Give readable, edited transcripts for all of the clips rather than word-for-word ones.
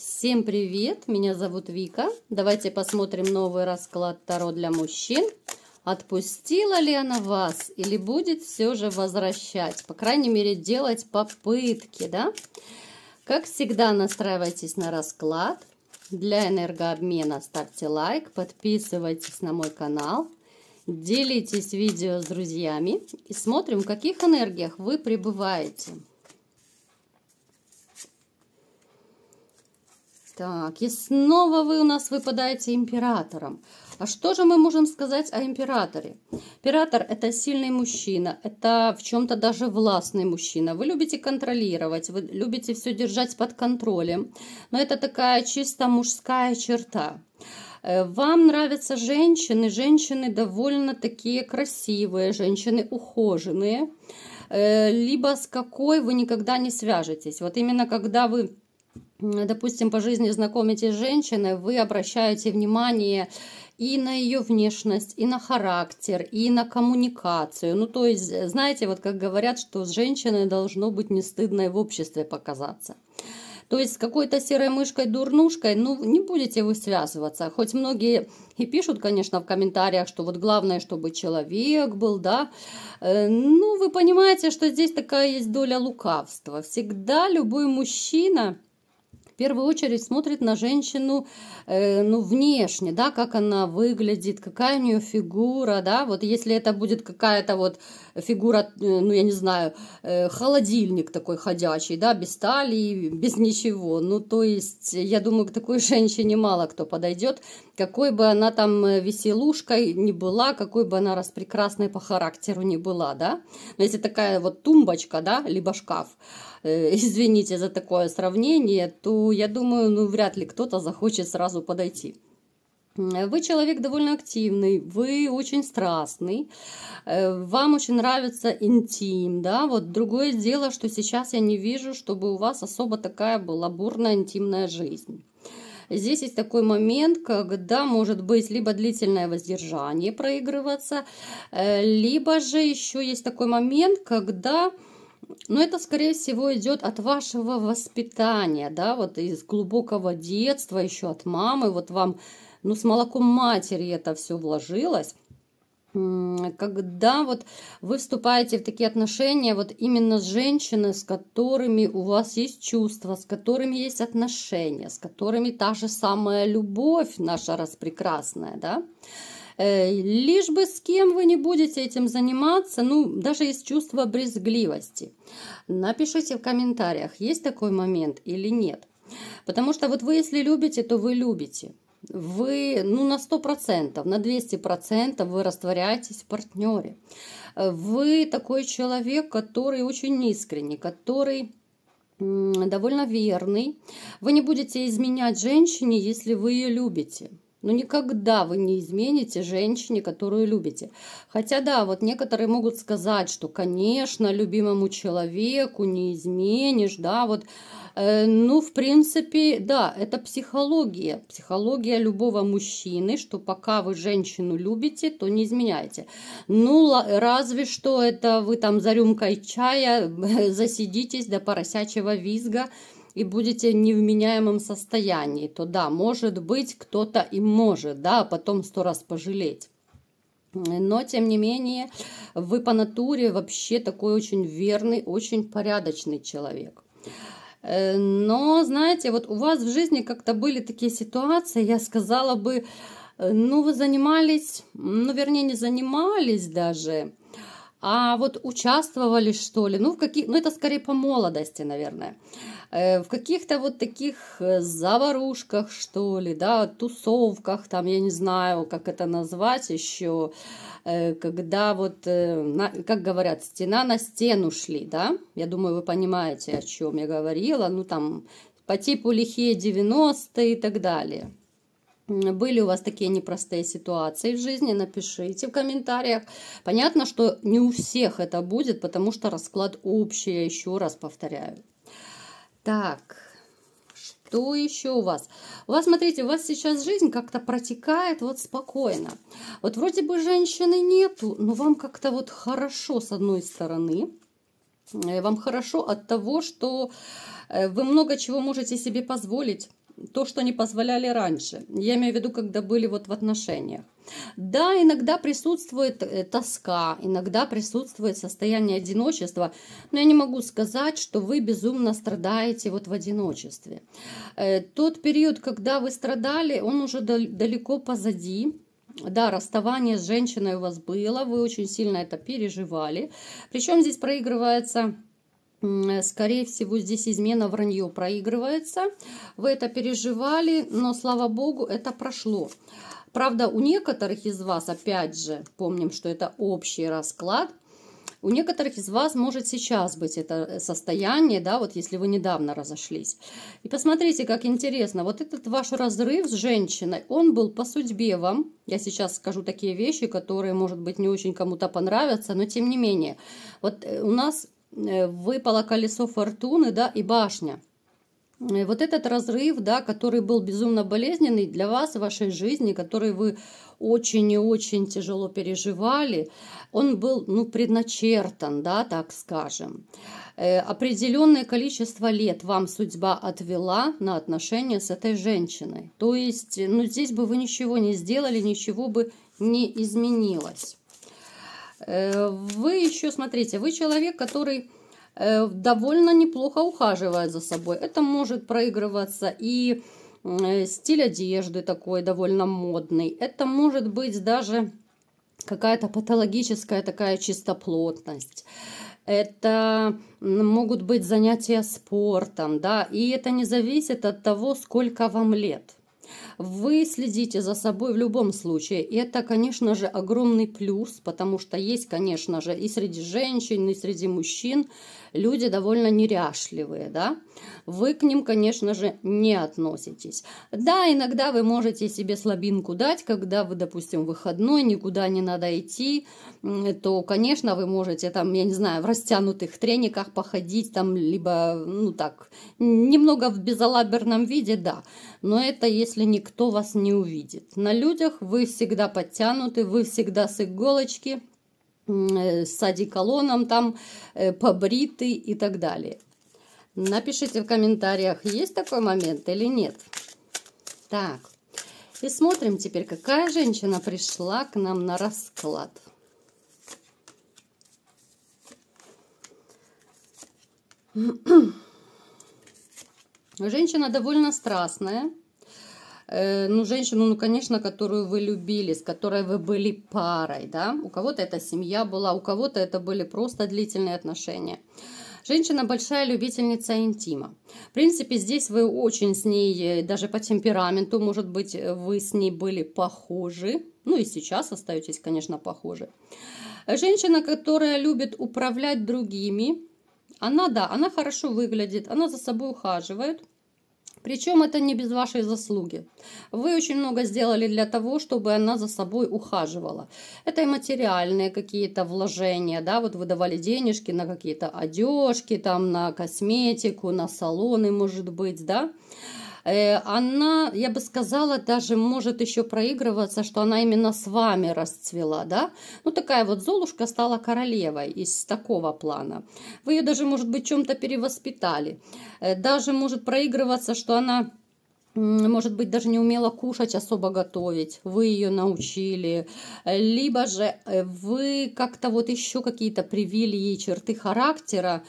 Всем привет, меня зовут Вика. Давайте посмотрим новый расклад Таро для мужчин. Отпустила ли она вас или будет все же возвращать? По крайней мере, делать попытки, да? Как всегда, настраивайтесь на расклад. Для энергообмена ставьте лайк, подписывайтесь на мой канал, делитесь видео с друзьями и смотрим, в каких энергиях вы пребываете. Так, и снова вы у нас выпадаете императором. А что же мы можем сказать о императоре? Император – это сильный мужчина, это в чем-то даже властный мужчина. Вы любите контролировать, вы любите все держать под контролем. Но это такая чисто мужская черта. Вам нравятся женщины, женщины довольно такие красивые, женщины ухоженные. Либо с какой вы никогда не свяжетесь. Вот именно когда вы, допустим, по жизни знакомитесь с женщиной, вы обращаете внимание и на ее внешность, и на характер, и на коммуникацию. Ну, то есть, знаете, вот как говорят, что с женщиной должно быть не стыдно в обществе показаться. То есть с какой-то серой мышкой, дурнушкой, ну, не будете вы связываться. Хоть многие и пишут, конечно, в комментариях, что вот главное, чтобы человек был, да. Ну, вы понимаете, что здесь такая есть доля лукавства. Всегда любой мужчина в первую очередь смотрит на женщину, ну, внешне, да, как она выглядит, какая у нее фигура, да, вот если это будет какая-то вот фигура, ну, я не знаю, холодильник такой ходячий, да, без талии, без ничего, ну, то есть, я думаю, к такой женщине мало кто подойдет, какой бы она там веселушкой ни была, какой бы она распрекрасной по характеру ни была, да, но если такая вот тумбочка, да, либо шкаф, извините за такое сравнение, то я думаю, ну, вряд ли кто-то захочет сразу подойти. Вы человек довольно активный, вы очень страстный, вам очень нравится интим, да, вот другое дело, что сейчас я не вижу, чтобы у вас особо такая была бурная интимная жизнь. Здесь есть такой момент, когда может быть либо длительное воздержание проигрываться, либо же еще есть такой момент, когда... Но это, скорее всего, идет от вашего воспитания, да, вот из глубокого детства, еще от мамы, вот вам, ну, с молоком матери это все вложилось. Когда вот вы вступаете в такие отношения вот именно с женщиной, с которыми у вас есть чувства, с которыми есть отношения, с которыми та же самая любовь наша распрекрасная, да, лишь бы с кем вы не будете этим заниматься, ну, даже есть чувство брезгливости. Напишите в комментариях, есть такой момент или нет. Потому что вот вы, если любите, то вы любите. Вы, ну, на 100%, на 200% вы растворяетесь в партнере. Вы такой человек, который очень искренний, который довольно верный. Вы не будете изменять женщине, если вы ее любите. Но никогда вы не измените женщине, которую любите. Хотя, да, вот некоторые могут сказать, что, конечно, любимому человеку не изменишь, да, вот, ну, в принципе, да, это психология любого мужчины, что пока вы женщину любите, то не изменяйте. Ну, разве что это вы там за рюмкой чая засидитесь до поросячьего визга, и будете в невменяемом состоянии, то да, может быть, кто-то и может, да, а потом 100 раз пожалеть. Но, тем не менее, вы по натуре вообще такой очень верный, очень порядочный человек. Но, знаете, вот у вас в жизни как-то были такие ситуации, я сказала бы, ну, вы занимались, ну, вернее, не занимались даже, а вот участвовали, что ли, ну, ну, это скорее по молодости, наверное, в каких-то вот таких заварушках, что ли, да, тусовках, там, я не знаю, как это назвать еще, когда вот, как говорят, стена на стену шли, да, я думаю, вы понимаете, о чем я говорила, ну, там, по типу лихие 90-е и так далее. Были у вас такие непростые ситуации в жизни, напишите в комментариях. Понятно, что не у всех это будет, потому что расклад общий, я еще раз повторяю. Так, что еще у вас? У вас, смотрите, у вас сейчас жизнь как-то протекает вот спокойно. Вот вроде бы женщины нету, но вам как-то вот хорошо с одной стороны. Вам хорошо от того, что вы много чего можете себе позволить. то, что не позволяли раньше. Я имею в виду, когда были вот в отношениях. Да, иногда присутствует тоска, иногда присутствует состояние одиночества, но я не могу сказать, что вы безумно страдаете вот в одиночестве. Тот период, когда вы страдали, он уже далеко позади. Да, расставание с женщиной у вас было, вы очень сильно это переживали. Причем здесь проигрывается, скорее всего, здесь измена, вранье проигрывается. Вы это переживали, но, слава богу, это прошло. Правда, у некоторых из вас, опять же, помним, что это общий расклад, у некоторых из вас может сейчас быть это состояние, да, вот если вы недавно разошлись. И посмотрите, как интересно, вот этот ваш разрыв с женщиной, он был по судьбе вам. Я сейчас скажу такие вещи, которые, может быть, не очень кому-то понравятся, но тем не менее. Вот у нас выпало колесо фортуны, да, и башня. Вот этот разрыв, да, который был безумно болезненный для вас, в вашей жизни, который вы очень и очень тяжело переживали, он был, ну, предначертан, да, так скажем. Определенное количество лет вам судьба отвела на отношения с этой женщиной. То есть, ну, здесь бы вы ничего не сделали, ничего бы не изменилось. Вы еще, смотрите, вы человек, который довольно неплохо ухаживает за собой. Это может проигрываться и стиль одежды такой довольно модный. Это может быть даже какая-то патологическая такая чистоплотность. Это могут быть занятия спортом, да, и это не зависит от того, сколько вам лет. Вы следите за собой в любом случае. И это, конечно же, огромный плюс, потому что есть, конечно же, и среди женщин, и среди мужчин люди довольно неряшливые, да. Вы к ним, конечно же, не относитесь. Да, иногда вы можете себе слабинку дать, когда вы, допустим, выходной, никуда не надо идти, то, конечно, вы можете там, я не знаю, в растянутых трениках походить, там, либо, ну так, немного в безалаберном виде, да. Но это если никто вас не увидит. На людях вы всегда подтянуты, вы всегда с иголочки, с одеколоном там, побриты и так далее. Напишите в комментариях, есть такой момент или нет. Так, и смотрим теперь, какая женщина пришла к нам на расклад. Женщина довольно страстная. Ну, женщину, ну, конечно, которую вы любили, с которой вы были парой, да. У кого-то это семья была, у кого-то это были просто длительные отношения. Женщина большая любительница интима. В принципе, здесь вы очень с ней, даже по темпераменту, может быть, вы с ней были похожи. Ну, и сейчас остаетесь, конечно, похожи. Женщина, которая любит управлять другими. Она, да, она хорошо выглядит, она за собой ухаживает. Причем это не без вашей заслуги. Вы очень много сделали для того, чтобы она за собой ухаживала. Это и материальные какие-то вложения, да, вот вы давали денежки на какие-то одежки, там, на косметику, на салоны, может быть, да. Она, я бы сказала, даже может еще проигрываться, что она именно с вами расцвела, да. Ну, такая вот Золушка стала королевой из такого плана. Вы ее даже, может быть, чем-то перевоспитали. Даже может проигрываться, что она, может быть, даже не умела кушать, особо готовить. Вы ее научили. Либо же вы как-то вот еще какие-то привили ей черты характера,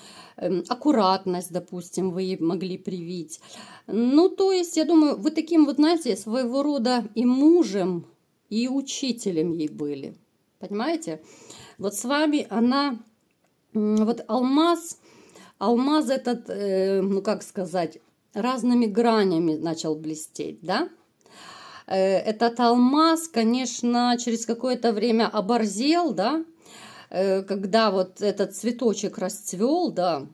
аккуратность, допустим, вы ей могли привить. Ну, то есть, я думаю, вы таким вот, знаете, своего рода и мужем, и учителем ей были. Понимаете? Вот с вами она, вот алмаз этот, ну, как сказать, разными гранями начал блестеть, да? Этот алмаз, конечно, через какое-то время оборзел, да? Когда вот этот цветочек расцвел, да,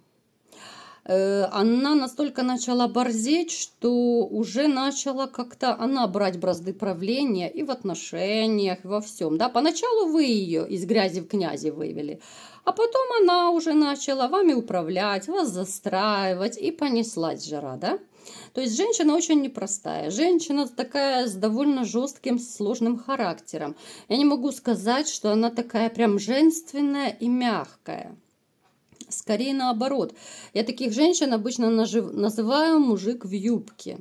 она настолько начала борзеть, что уже начала как-то она брать бразды правления и в отношениях, и во всем. Да? Поначалу вы ее из грязи в князи вывели, а потом она уже начала вами управлять, вас застраивать, и понеслась жара, да? То есть женщина очень непростая. Женщина такая с довольно жестким, сложным характером. Я не могу сказать, что она такая прям женственная и мягкая. Скорее наоборот. Я таких женщин обычно называю мужик в юбке.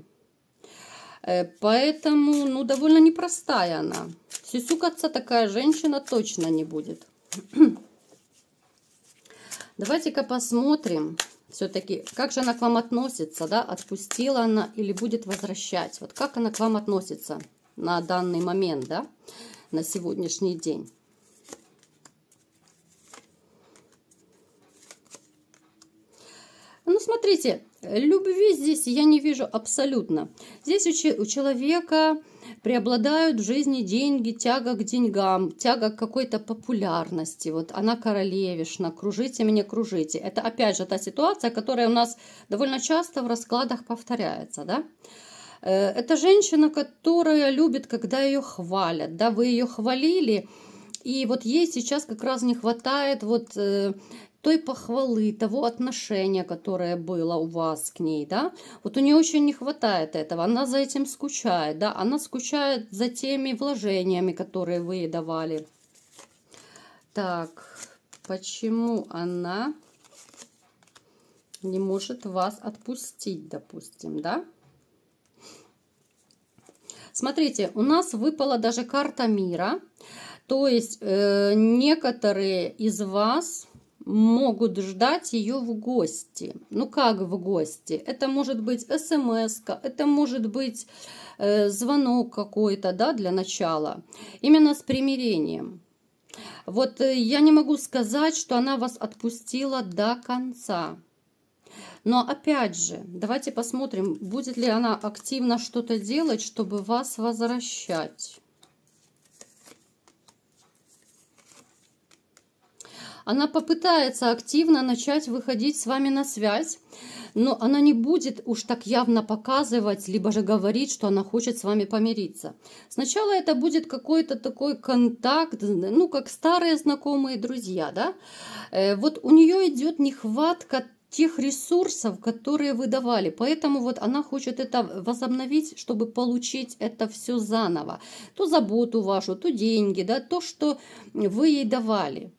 Поэтому, ну, довольно непростая она. Сюсюкаться такая женщина точно не будет. Давайте-ка посмотрим, все-таки, как же она к вам относится, да, отпустила она или будет возвращать. Вот как она к вам относится на данный момент, да, на сегодняшний день. Ну, смотрите, любви здесь я не вижу абсолютно. Здесь у человека преобладают в жизни деньги, тяга к деньгам, тяга к какой-то популярности. Вот она королевишна, кружите меня, кружите. Это опять же та ситуация, которая у нас довольно часто в раскладах повторяется, да? Это женщина, которая любит, когда ее хвалят, да, вы ее хвалили, и вот ей сейчас как раз не хватает вот той похвалы, того отношения, которое было у вас к ней, да, вот у нее очень не хватает этого, она за этим скучает, да, она скучает за теми вложениями, которые вы ей давали. Так, почему она не может вас отпустить, допустим, да? Смотрите, у нас выпала даже карта мира, то есть некоторые из вас могут ждать ее в гости. Ну как в гости? Это может быть смс-ка, это может быть звонок какой-то, да, для начала. Именно с примирением. Вот я не могу сказать, что она вас отпустила до конца. Но опять же, давайте посмотрим, будет ли она активно что-то делать, чтобы вас возвращать. Она попытается активно начать выходить с вами на связь, но она не будет уж так явно показывать, либо же говорить, что она хочет с вами помириться. Сначала это будет какой-то такой контакт, ну, как старые знакомые друзья, да? Вот у нее идет нехватка тех ресурсов, которые вы давали. Поэтому вот она хочет это возобновить, чтобы получить это все заново. То заботу вашу, то деньги, да, то, что вы ей давали.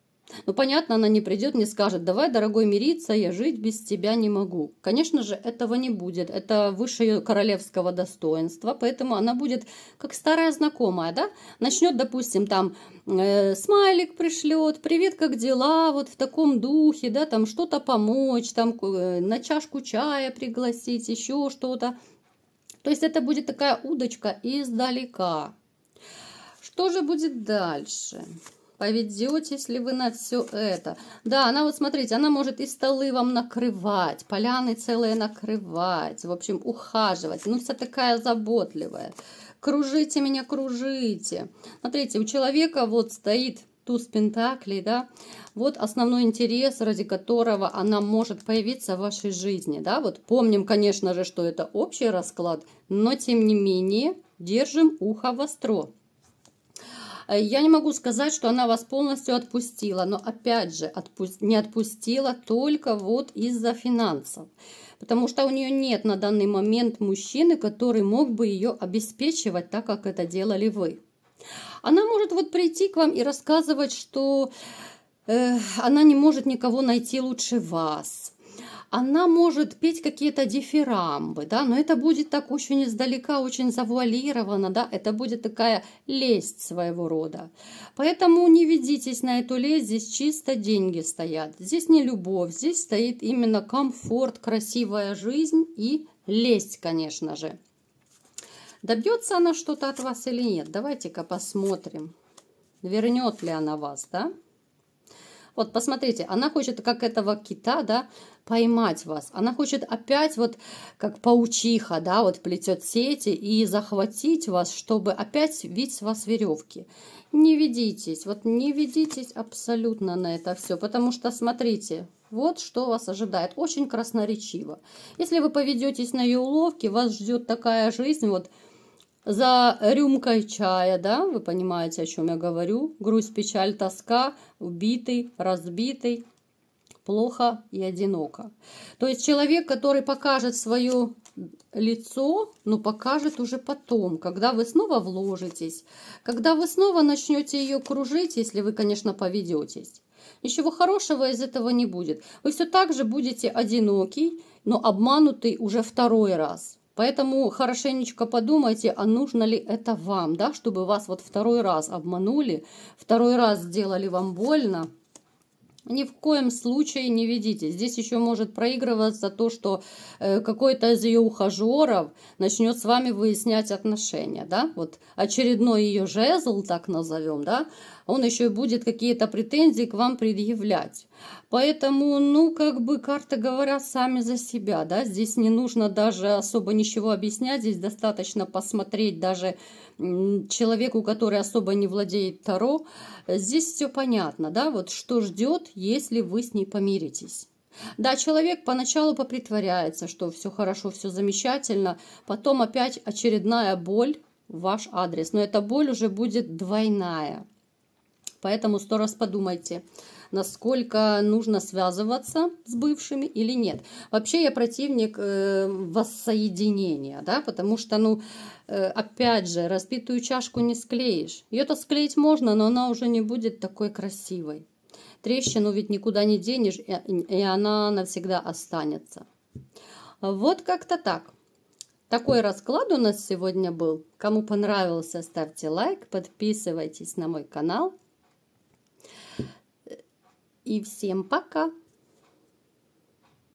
Ну, понятно, она не придет, не скажет: давай, дорогой, мириться, я жить без тебя не могу. Конечно же, этого не будет. Это выше ее королевского достоинства, поэтому она будет как старая знакомая, да? Начнет, допустим, там смайлик пришлет, привет, как дела, вот в таком духе, да, там что-то помочь, там на чашку чая пригласить, еще что-то. То есть это будет такая удочка издалека. Что же будет дальше? Поведетесь ли вы на все это? Да, она вот, смотрите, она может и столы вам накрывать, поляны целые накрывать, в общем, ухаживать. Ну, вся такая заботливая. Кружите меня, кружите. Смотрите, у человека вот стоит туз пентаклей, да, вот основной интерес, ради которого она может появиться в вашей жизни, да. Вот помним, конечно же, что это общий расклад, но тем не менее держим ухо востро. Я не могу сказать, что она вас полностью отпустила, но опять же не отпустила только вот из-за финансов. Потому что у нее нет на данный момент мужчины, который мог бы ее обеспечивать так, как это делали вы. Она может вот прийти к вам и рассказывать, что она не может никого найти лучше вас. Она может петь какие-то дифирамбы, да, но это будет так очень издалека, очень завуалировано, да, это будет такая лесть своего рода. Поэтому не ведитесь на эту лесть, здесь чисто деньги стоят. Здесь не любовь, здесь стоит именно комфорт, красивая жизнь и лесть, конечно же. Добьется она что-то от вас или нет? Давайте-ка посмотрим, вернет ли она вас, да? Вот посмотрите, она хочет, как этого кита, да, поймать вас. Она хочет опять вот, как паучиха, да, вот плетет сети и захватить вас, чтобы опять вить с вас веревки. Не ведитесь, вот не ведитесь абсолютно на это все, потому что, смотрите, вот что вас ожидает. Очень красноречиво. Если вы поведетесь на ее уловки, вас ждет такая жизнь, вот, за рюмкой чая, да, вы понимаете, о чем я говорю. Грусть, печаль, тоска, убитый, разбитый, плохо и одиноко. То есть человек, который покажет свое лицо, но покажет уже потом, когда вы снова вложитесь, когда вы снова начнете ее кружить, если вы, конечно, поведетесь. Ничего хорошего из этого не будет. Вы все так же будете одинокий, но обманутый уже второй раз. Поэтому хорошенечко подумайте, а нужно ли это вам, да, чтобы вас вот второй раз обманули, второй раз сделали вам больно. Ни в коем случае не ведите. Здесь еще может проигрываться то, что какой-то из ее ухажеров начнет с вами выяснять отношения, да, вот очередной ее жезл, так назовем, да, он еще и будет какие-то претензии к вам предъявлять. Поэтому, ну, как бы карты говорят сами за себя, да, здесь не нужно даже особо ничего объяснять, здесь достаточно посмотреть даже человеку, который особо не владеет Таро, здесь все понятно, да, вот что ждет, если вы с ней помиритесь. Да, человек поначалу попритворяется, что все хорошо, все замечательно, потом опять очередная боль в ваш адрес, но эта боль уже будет двойная. Поэтому 100 раз подумайте, насколько нужно связываться с бывшими или нет. Вообще я противник воссоединения, да, потому что, ну, опять же, разбитую чашку не склеишь. Ее-то склеить можно, но она уже не будет такой красивой. Трещину ведь никуда не денешь, и она навсегда останется. Вот как-то так. Такой расклад у нас сегодня был. Кому понравился, ставьте лайк, подписывайтесь на мой канал. И всем пока!